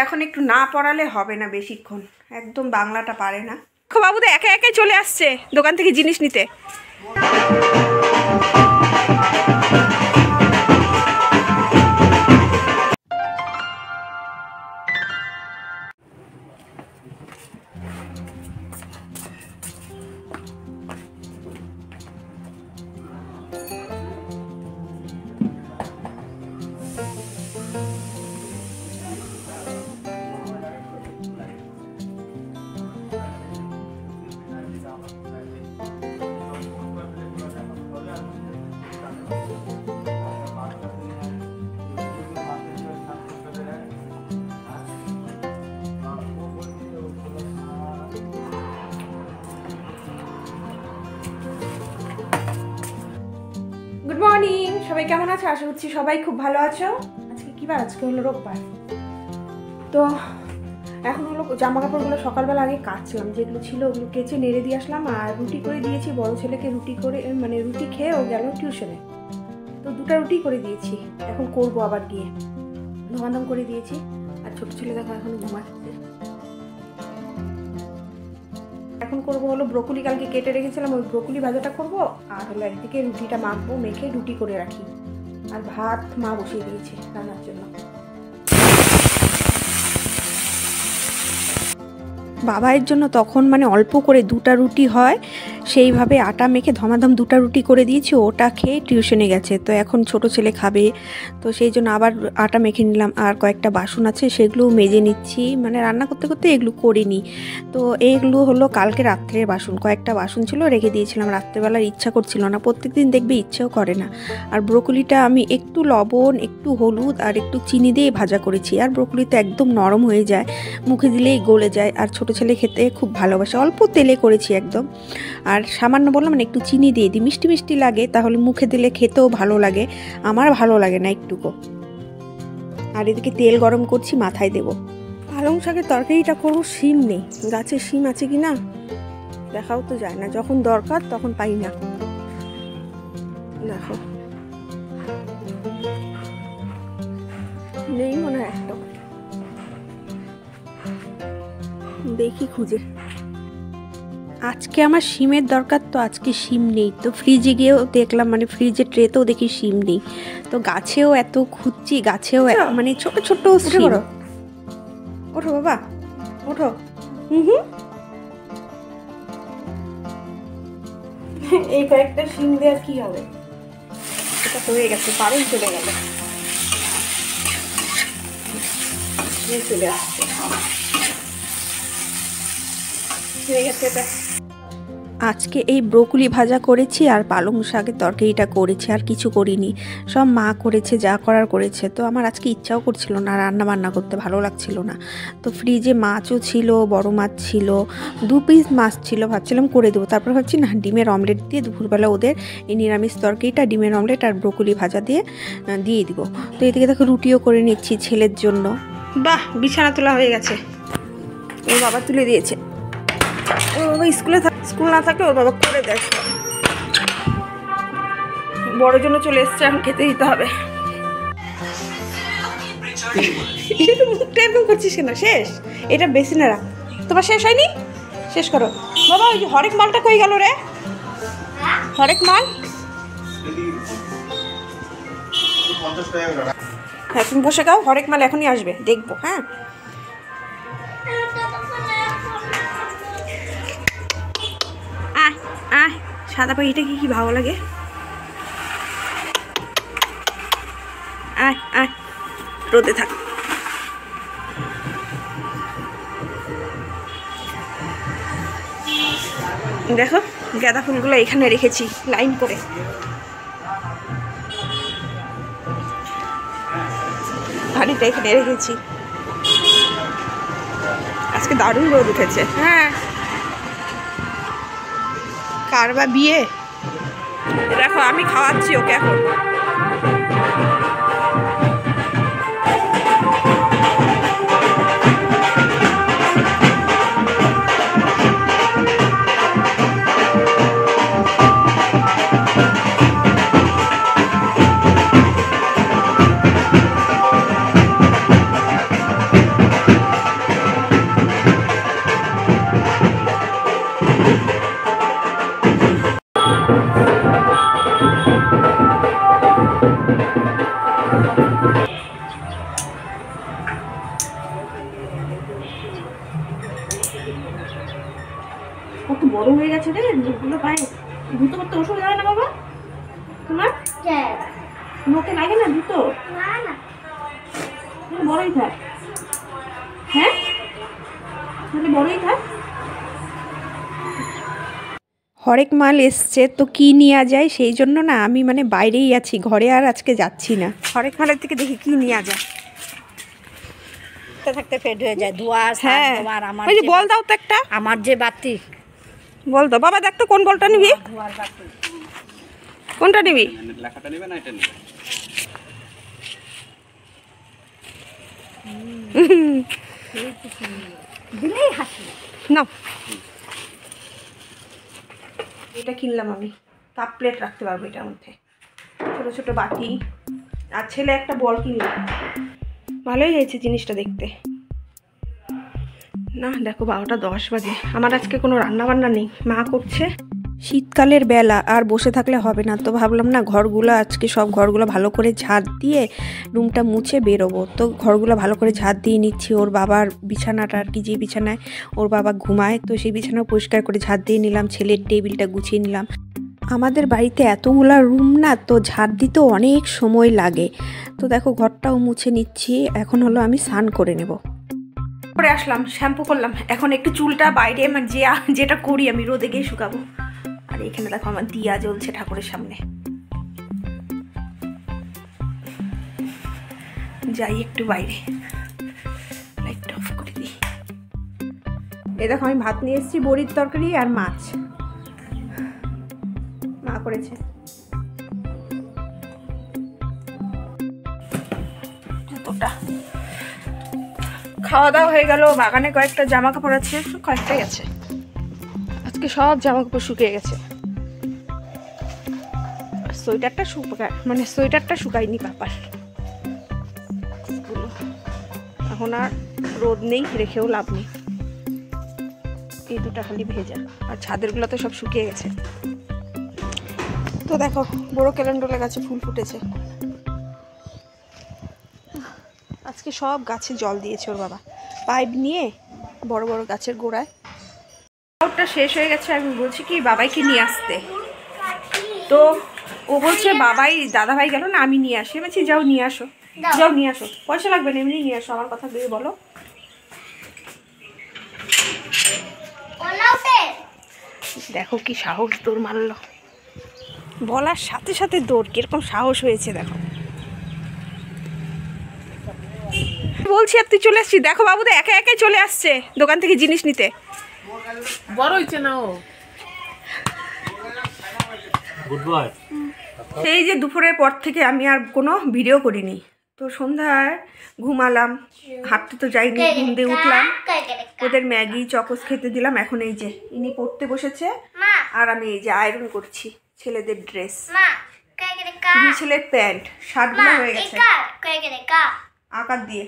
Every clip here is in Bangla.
এখন একটু না পড়ালে হবে না বেশিক্ষণ, একদম বাংলাটা পারে না। বাবু তো একা একাই চলে আসছে দোকান থেকে জিনিস নিতে। গুড মর্নিং, সবাই কেমন আছো? আশা করছি সবাই খুব ভালো আছো। আজকে কি বার? আজকে হলো রোববার। তো এখন হলো জামা কাপড়গুলো সকালবেলা আগে কাচলাম, যেগুলো ছিল ওগুলো কেচে নেড়ে দিয়ে আসলাম। আর রুটি করে দিয়েছি বড় ছেলেকে, রুটি করে মানে রুটি খেয়ে ও গেল টিউশনে। তো 2টা রুটি করে দিয়েছি, এখন করবো আবার গিয়ে। ধোয়াধাম করে দিয়েছি। আর ছোটো ছেলে দেখো এখন ঘুমাচ্ছে। এখন করবো হলো ব্রোকলি, কালকে কেটে রেখেছিলাম, ওই ব্রোকলি ভাজাটা করবো। আর হলো একদিকে রুটিটা মাখবো, মেখে রুটি করে রাখি। আর ভাত মা বসিয়ে দিয়েছে রান্নার জন্য। বাবাইয়ের জন্য তখন মানে অল্প করে 2টা রুটি হয়, সেইভাবে আটা মেখে ধমাধম 2টা রুটি করে দিয়েছি। ওটা খেয়ে টিউশনে গেছে। তো এখন ছোট ছেলে খাবে, তো সেই জন্য আবার আটা মেখে নিলাম। আর কয়েকটা বাসন আছে, সেগুলোও মেজে নিচ্ছি। মানে রান্না করতে করতে এগুলো করিনি। তো এইগুলো হলো কালকে রাত্রের বাসন, কয়েকটা বাসন ছিল রেখে দিয়েছিলাম। রাত্রেবেলার ইচ্ছা করছিল না, প্রত্যেকদিন দেখবে ইচ্ছেও করে না। আর ব্রোকলিটা আমি একটু লবণ, একটু হলুদ আর একটু চিনি দিয়ে ভাজা করেছি। আর ব্রোকলিটা একদম নরম হয়ে যায়, মুখে দিলেই গলে যায়। আর ছোটো ছেলে খেতে খুব ভালোবাসে। অল্প তেলে করেছি একদম। আর সামান্য বললাম মানে একটু চিনি দিয়ে দিই, মিষ্টি মিষ্টি লাগে, তাহলে মুখে দিলে খেতেও ভালো লাগে। আমার ভালো লাগে না একটুকু। আর এদিকে তেল গরম করছি, মাথায় দেব। পালং শাকের তরকারিটা করবো, শিম নেই গাছে। শিম আছে কি না দেখাও তো যায় না, যখন দরকার তখন পাই না। দেখো নেই মনে হয় একটা, দেখি খুঁজে। আজকে আমার শিমের দরকার, তো আজকে শিম নেই। তো ফ্রিজে গিয়েও দেখলাম, মানে ফ্রিজের ট্রেতেও দেখি শিম নেই। তো গাছেও এত খুঁজছি, গাছেও মানে ছোট ছোট শিম। ওঠো বাবা, ওঠো। এই কয়েকটা শিম দেওয়ার কি হবে? এটা হয়ে গেছে, পারুন চলে গেল, চলে আসছে, হয়ে গেছে এটা। আজকে এই ব্রোকলি ভাজা করেছি আর পালং শাকের তরকারিটা করেছি, আর কিছু করিনি। সব মা করেছে, যা করার করেছে। তো আমার আজকে ইচ্ছাও করছিল না রান্না বান্না করতে, ভালো লাগছিল না। তো ফ্রিজে মাছও ছিল, বড় মাছ ছিল, 2 পিস মাছ ছিল, ভাবছিলাম করে দেবো। তারপর ভাবছি না, ডিমের অমলেট দিয়ে দুপুরবেলা ওদের এই নিরামিষ তরকারিটা, ডিমের অমলেট আর ব্রোকলি ভাজা দিয়ে দিব। তো এদিকে দেখো রুটিও করে নিচ্ছি ছেলের জন্য। বাহ, বিছানা তোলা হয়ে গেছে, ওর বাবা তুলে দিয়েছে। ওর বাবা স্কুল না থাকলে ওর বাবা করে দেয়। বড় জন্য চলে এসছে, এখন খেতে দিতে হবে। মুখটা এরকম করছিস কেন? শেষ? এটা বেশি না রাখ, তোমার শেষ হয়নি? শেষ করো বাবা। ওই হরেক মালটা কই গেল রে? হরেক মাল, হ্যাঁ তুমি বসে খাও, হরেক মাল এখনই আসবে, দেখবো। হ্যাঁ সাদা পাখিটা কি ভালো লাগে। রোদে থাক। দেখো গাঁদা ফুলগুলো এখানে রেখেছি লাইন করে। হাঁড়িটা এখানে রেখেছি। আজকে দারুণ রোদ উঠেছে। হ্যাঁ, কার বা বিয়ে। দেখো আমি খাওয়াচ্ছি ওকে এখন। কত বড় হয়ে গেছে রে মুখগুলো, পায়ে জুতো করতে অসুবিধা হয় না বাবা তোমার? মুখে লাগে না জুতো? বড়ই থাক, হ্যাঁ তাহলে বড়ই থাক। হরেক মাল এসছে তো কি নিয়ে যায়, সেই জন্য না আমি মানে বাইরেই আছি, ঘরে আর আজকে যাচ্ছি না। হরেক মালের থেকে দেখি কি নিয়ে যায়। থাকতে ফেড হয়ে যায় ধোয়া। হ্যাঁ আমার ওই যে বল দাও তো একটা, আমার যে বাতি বল দাও বাবা। দেখ তো কোন বলটা নিবি, ধোয়ার বাতি কোনটা নিবি? লেখাটা নেবে না এটা নেবে? দিলেই হাসি না এটা কিনলাম আমি, কাপ প্লেট রাখতে পারবো এটার মধ্যে, ছোট ছোট বাটি। আর ছেলে একটা বল কিনলাম, ভালোই হয়েছে জিনিসটা দেখতে। না দেখো 12টা 10 বাজে, আমার আজকে কোনো রান্না বান্না নেই, মা করছে। শীতকালের বেলা আর বসে থাকলে হবে না, তো ভাবলাম না ঘরগুলো আজকে সব ঘরগুলো ভালো করে ঝাঁট দিয়ে রুমটা মুছে বেরোবো। তো ঘরগুলো ভালো করে ঝাঁট দিয়ে নিচ্ছি। ওর বাবার বিছানাটা আর কি, যে বিছানায় ওর বাবা ঘুমায়, তো সেই বিছানা পরিষ্কার করে ঝাঁট দিয়ে নিলাম। ছেলের টেবিলটা গুছিয়ে নিলাম। আমাদের বাড়িতে এতগুলা রুম না, তো ঝাঁট দিতেও অনেক সময় লাগে। তো দেখো ঘরটাও মুছে নিচ্ছি। এখন হলো আমি স্নান করে নেব। করে আসলাম, শ্যাম্পু করলাম, এখন একটু চুলটা বাইরে মানে যেটা করি আমি রোদে গিয়ে শুকাবো। আর এখানে দেখো আমার দিয়া জ্বলছে ঠাকুরের সামনে। যাই একটু বাইরে, লাইটটা অফ করে দিই। এই দেখো আমি ভাত নিয়ে এসেছি, বড়ির তরকারি আর মাছ মা করেছে। জুতোটা খাওয়া দাওয়া হয়ে গেল। বাগানে কয়েকটা জামা কাপড় আছে, কয়েকটাই আছে, আজকে সব জামা কাপড় শুকিয়ে গেছে। সোয়েটারটা মানে সোয়েটারটা শুকায়নি পাপার। এখন আর রোদ নেই, রেখেও লাভ নেই। এই দুটা খালি ভেজা, আর ছাদেরগুলো তো সব শুকিয়ে গেছে। তো দেখো বড় ক্যালেন্ডুলা গাছে ফুল ফুটেছে। আজকে সব গাছে জল দিয়েছে ওর বাবা, পাইপ নিয়ে বড় বড় গাছের গোড়ায়। ওটা শেষ হয়ে গেছে, আমি বলছি কি বাবাইকে নিয়ে আসতে, তো ও বলছে বাবাই দাদাভাই গেল না, আমি নিয়ে আসি। আমি বলছি যাও নিয়ে আসো, যাও নিয়ে আসো, পয়সা লাগবে না, এমনি নিয়ে আসো, আমার কথা দিয়ে বলো। দেখো কি সাহস, দৌড় মারলো, বলার সাথে সাথে দৌড়, কিরকম সাহস হয়েছে দেখো। বলছি আর তুই চলে আসছিস, দেখো বাবু একা একাই চলে আসছে দোকান থেকে জিনিস নিতে। বড় হইছে না ও। Good boy. সেই যে দুপুরের পর থেকে আমি আর কোনো ভিডিও করিনি, তো সন্ধ্যায় ঘুমালাম, হাঁটতে তো যাইনি, ঘুম দিয়ে উঠলাম, ওদের ম্যাগি চকোস খেতে দিলাম। এখন এই যে ইনি পড়তে বসেছে, আর আমি এই যে আয়রন করছি ছেলেদের ড্রেস, দুই ছেলের প্যান্ট শার্টগুলো হয়ে গেছে আকার দিয়ে।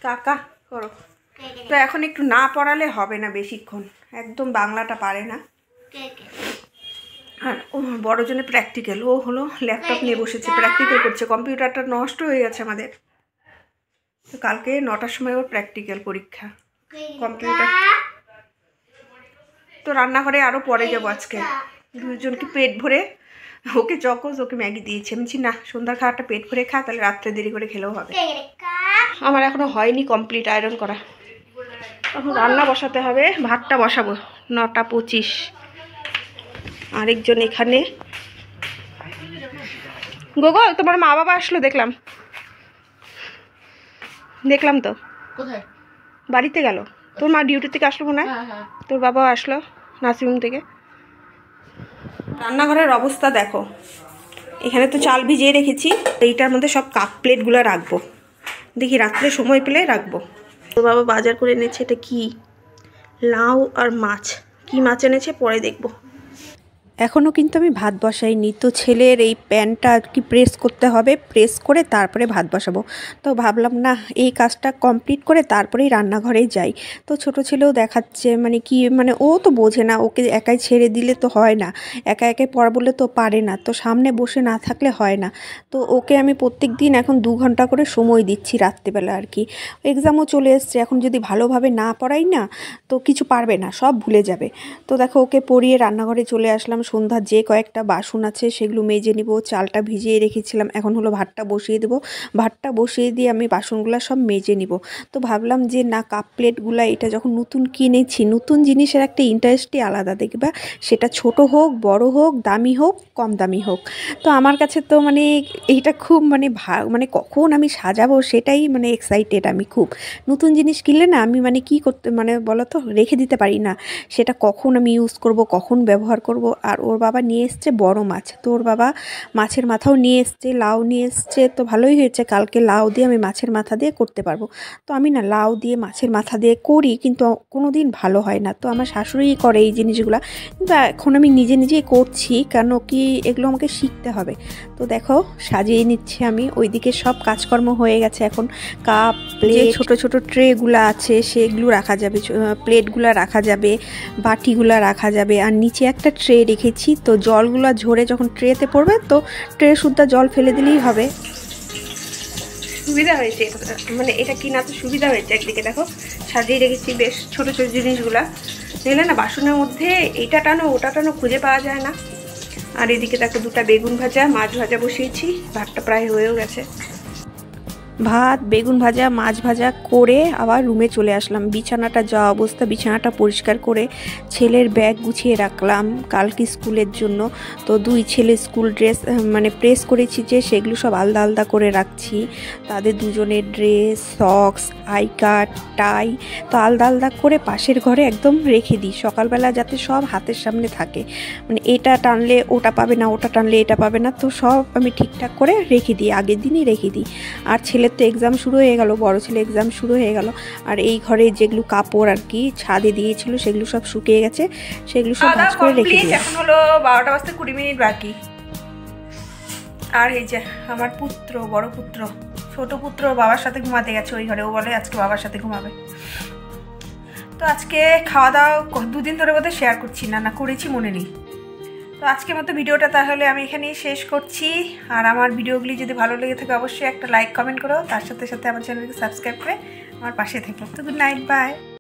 কাকা করো। তো এখন একটু না পড়ালে হবে না বেশিক্ষণ, একদম বাংলাটা পারে না। আর ও বড়জনের প্র্যাকটিক্যাল, ও হলো ল্যাপটপ নিয়ে বসেছে, প্র্যাকটিক্যাল করছে। কম্পিউটারটা নষ্ট হয়ে গেছে আমাদের, তো কালকে 9টার সময় ওর প্র্যাকটিক্যাল পরীক্ষা কম্পিউটার। তো রান্নাঘরে আরও পরে যাবো আজকে, দুজনকে পেট ভরে, ওকে চকোস ওকে ম্যাগি দিয়েছি। আমি না সন্ধ্যার খাওয়াটা পেট ভরে খা, তাহলে রাত্রে দেরি করে খেলেও হবে। আমার এখনো হয়নি কমপ্লিট আয়রন করা, এখন রান্না বসাতে হবে, ভাতটা বসাবো 9টা 25। আরেকজন এখানে, গোগো তোমার মা বাবা আসলো দেখলাম তো কোথায়? বাড়িতে গেল, তোর মা ডিউটি থেকে আসলো মনে হয়, তোর বাবাও আসলো নার্সিংহোম থেকে। রান্নাঘরের অবস্থা দেখো, এখানে তো চাল ভিজিয়ে রেখেছি, এইটার মধ্যে সব কাপ প্লেটগুলো রাখবো, দেখি রাত্রে সময় পেলে রাখবো। তোর বাবা বাজার করে এনেছে, এটা কি লাউ আর মাছ, কি মাছ এনেছে পরে দেখবো। এখনও কিন্তু আমি ভাত বসাইনি, তো ছেলের এই প্যানটা আর কি প্রেস করতে হবে, প্রেস করে তারপরে ভাত বসাবো। তো ভাবলাম না এই কাজটা কমপ্লিট করে তারপরেই রান্নাঘরে যাই। তো ছোট ছেলেও দেখাচ্ছে মানে কি মানে ও তো বোঝে না, ওকে একাই ছেড়ে দিলে তো হয় না, একা একাই পড়া বললে তো পারে না, তো সামনে বসে না থাকলে হয় না। তো ওকে আমি প্রত্যেক দিন এখন 2 ঘন্টা করে সময় দিচ্ছি রাত্রেবেলা আর কি। এক্সামও চলে এসছে, এখন যদি ভালোভাবে না পড়াই না তো কিছু পারবে না, সব ভুলে যাবে। তো দেখো ওকে পড়িয়ে রান্নাঘরে চলে আসলাম। সন্ধ্যার যে কয়েকটা বাসন আছে সেগুলো মেজে নিব, চালটা ভিজিয়ে রেখেছিলাম, এখন হলো ভাতটা বসিয়ে দেবো। ভাতটা বসিয়ে দিয়ে আমি বাসনগুলো সব মেজে নিব। তো ভাবলাম যে না কাপ প্লেটগুলো এটা যখন নতুন কিনেছি, নতুন জিনিসের একটা ইন্টারেস্টই আলাদা দেখবা, সেটা ছোট হোক বড় হোক দামি হোক কম দামি হোক। তো আমার কাছে তো মানে এইটা খুব মানে মানে কখন আমি সাজাবো সেটাই মানে এক্সাইটেড আমি খুব। নতুন জিনিস কিনলে না আমি মানে কি করতে মানে বলো তো রেখে দিতে পারি না, সেটা কখন আমি ইউজ করব কখন ব্যবহার করব। আর ওর বাবা নিয়ে এসছে বড় মাছ, তো ওর বাবা মাছের মাথাও নিয়ে এসছে, লাউ নিয়ে এসছে, তো ভালোই হয়েছে, কালকে লাউ দিয়ে আমি মাছের মাথা দিয়ে করতে পারবো। তো আমি না লাউ দিয়ে মাছের মাথা দিয়ে করি কিন্তু কোনো দিন ভালো হয় না, তো আমার শাশুড়িই করে এই জিনিসগুলো, কিন্তু এখন আমি নিজে নিজেই করছি, কেন কি এগুলো আমাকে শিখতে হবে। তো দেখো সাজিয়ে নিচ্ছি আমি, ওইদিকে সব কাজকর্ম হয়ে গেছে। এখন কাপ প্লেট ছোট ছোট ট্রেগুলো আছে সেগুলো রাখা যাবে, প্লেটগুলো রাখা যাবে, বাটিগুলো রাখা যাবে। আর নিচে একটা ট্রে রেখেছি, তো জলগুলো ঝরে যখন ট্রেতে পড়বে তো ট্রে শুদ্ধা জল ফেলে দিলেই হবে। সুবিধা হয়েছে মানে এটা কিনা তো সুবিধা হয়েছে, একদিকে দেখো সাজিয়ে রেখেছি বেশ ছোট ছোট জিনিসগুলা, দেখলে না বাসনের মধ্যে এইটা টানো ওটা টানো খুঁজে পাওয়া যায় না। আর এদিকে দেখো 2টা বেগুন ভাজা মাছ ভাজা বসিয়েছি, ভাতটা প্রায় হয়েও গেছে। ভাত বেগুন ভাজা মাছ ভাজা করে আবার রুমে চলে আসলাম। বিছানাটা যা অবস্থা, বিছানাটা পরিষ্কার করে ছেলের ব্যাগ গুছিয়ে রাখলাম কালকে স্কুলের জন্য। তো 2 ছেলে স্কুল ড্রেস মানে প্রেস করেছি যে সেগুলো সব আলাদা আলাদা করে রাখছি, তাদের দুজনের ড্রেস সক্স আই কার্ড টাই তো আলাদা আলাদা করে পাশের ঘরে একদম রেখে দিই, সকালবেলা যাতে সব হাতের সামনে থাকে, মানে এটা টানলে ওটা পাবে না ওটা টানলে এটা পাবে না, তো সব আমি ঠিকঠাক করে রেখে দিই, আগের দিনই রেখে দিই। আর ছেলের তো এক্সাম শুরু হয়ে গেল, বড় ছেলে এক্সাম শুরু হয়ে গেল। আর এই ঘরে যেগুলো কাপড় আর কি ছাদে দিয়েছিল সেগুলো সব শুকিয়ে গেছে, সেগুলো সব ভাঁজ করে রেখে দিই। এখন হলো 12টা বাজতে 20 মিনিট বাকি। আর এই যে আমার পুত্র, বড় পুত্র, ছোট পুত্র বাবার সাথে ঘুমাতে গেছে ওই ঘরে, ও বলে আজকে বাবার সাথে ঘুমাবে। তো আজকে খাওয়া দাওয়া 2 দিন ধরে বোধহয় শেয়ার করছি না, না করেছি মনে নেই। তো আজকের মতো ভিডিওটা তাহলে আমি এখানেই শেষ করছি। আর আমার ভিডিওগুলি যদি ভালো লেগে থাকে অবশ্যই একটা লাইক কমেন্ট করো, তার সাথে সাথে আমার চ্যানেলকে সাবস্ক্রাইব করে আমার পাশে থেকো। তো গুড নাইট, বাই।